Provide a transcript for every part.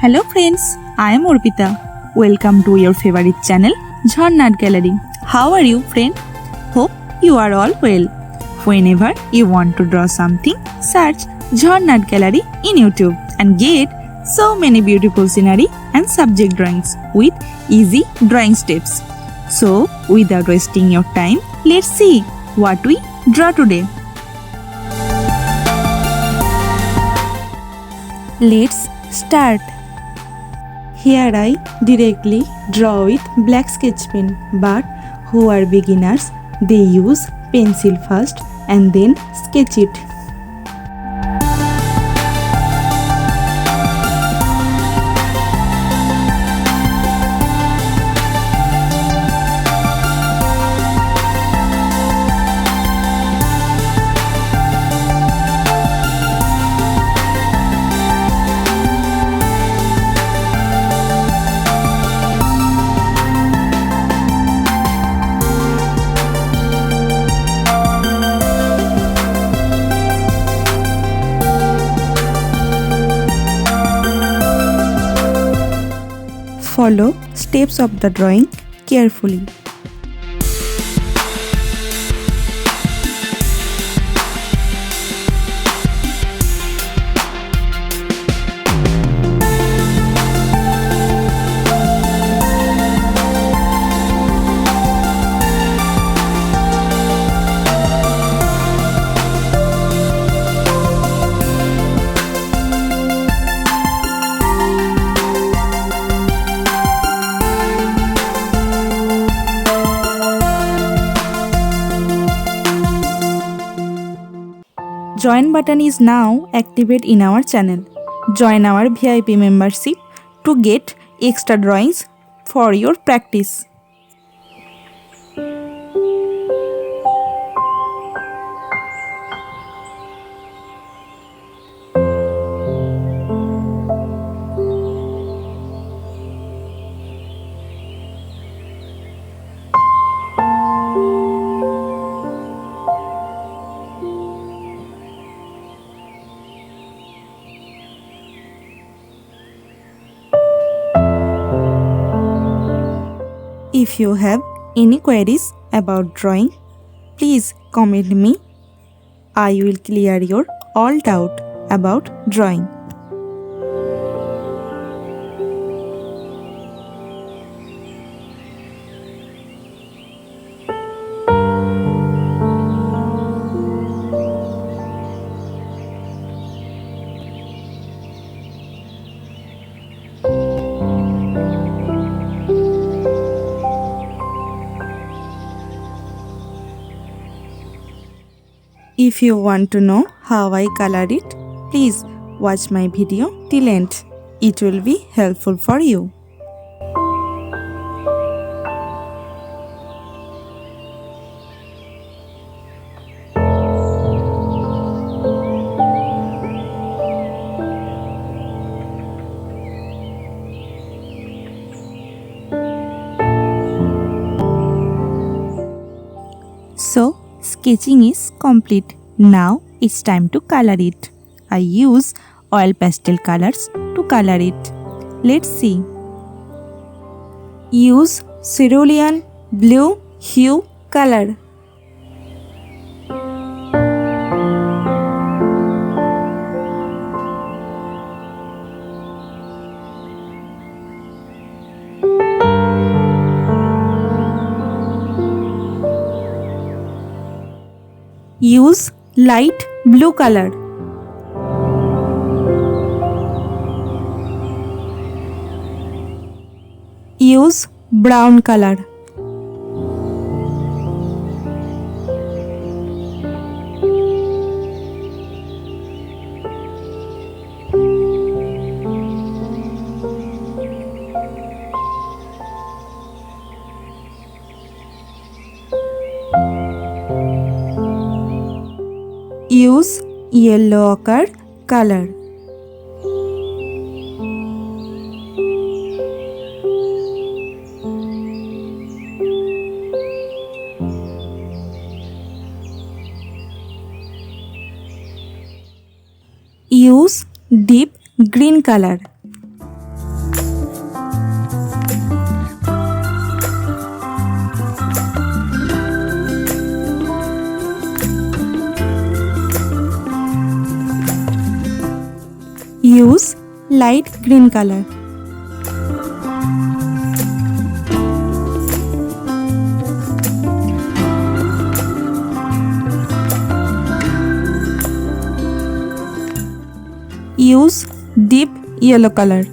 Hello friends, I am Arpita. Welcome to your favorite channel, Art Gallery. How are you friend? Hope you are all well. Whenever you want to draw something, search Art Gallery in YouTube and get so many beautiful scenery and subject drawings with easy drawing steps. So, without wasting your time, let's see what we draw today. Let's start. Here I directly draw with black sketch pen, but who are beginners, they use pencil first and then sketch it. Follow steps of the drawing carefully. Join button is now activated in our channel. Join our VIP membership to get extra drawings for your practice. If you have any queries about drawing, please comment me. I will clear your all doubt about drawing. If you want to know how I color it, please watch my video till end. It will be helpful for you. So, sketching is complete. Now it's time to color it. I use oil pastel colors to color it. Let's see. Use cerulean blue hue color. Use light blue color. Use brown color. Use yellow ochre color. Use deep green color. Use light green color. Use deep yellow color.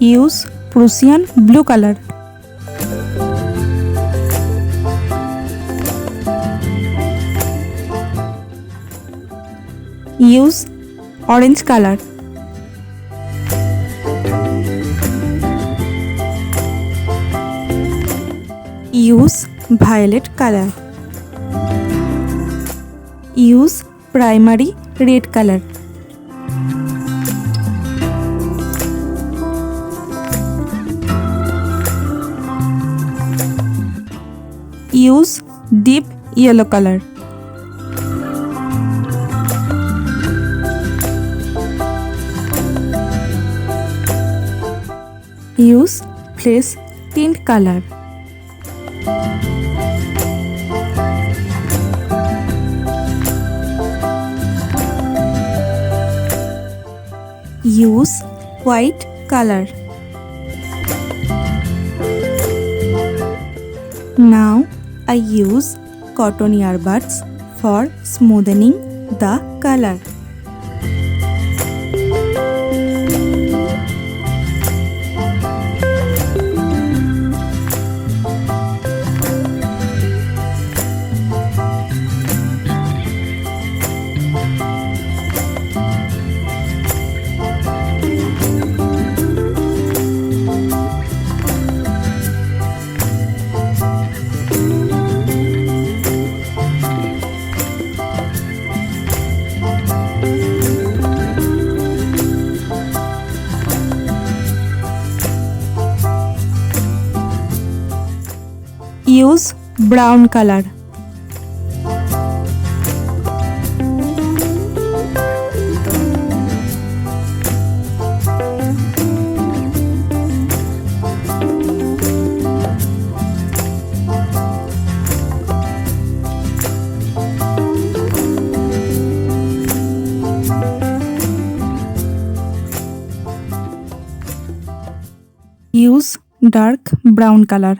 Use Prussian blue color. Use orange color. Use violet color. Use primary red color. Use deep yellow color. Use flesh tint color. Use white color. Now I use cotton earbuds for smoothing the color. Use brown color. Use dark brown color.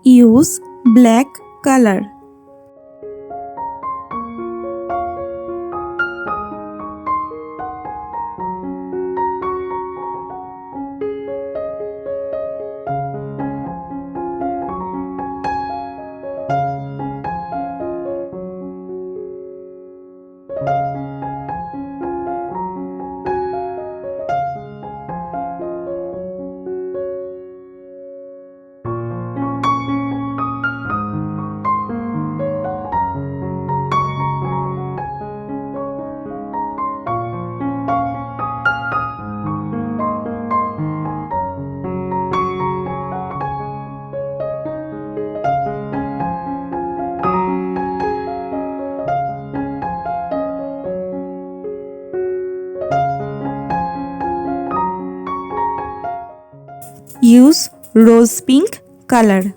Use black color. Use rose pink color.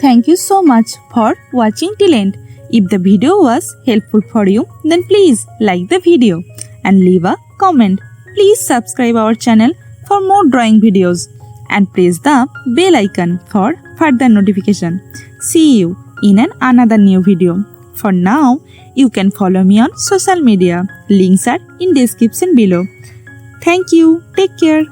Thank you so much for watching till end. If the video was helpful for you, then please like the video and leave a comment. Please subscribe our channel for more drawing videos and press the bell icon for further notification. See you in another new video. For now, you can follow me on social media. Links are in description below. Thank you. Take care.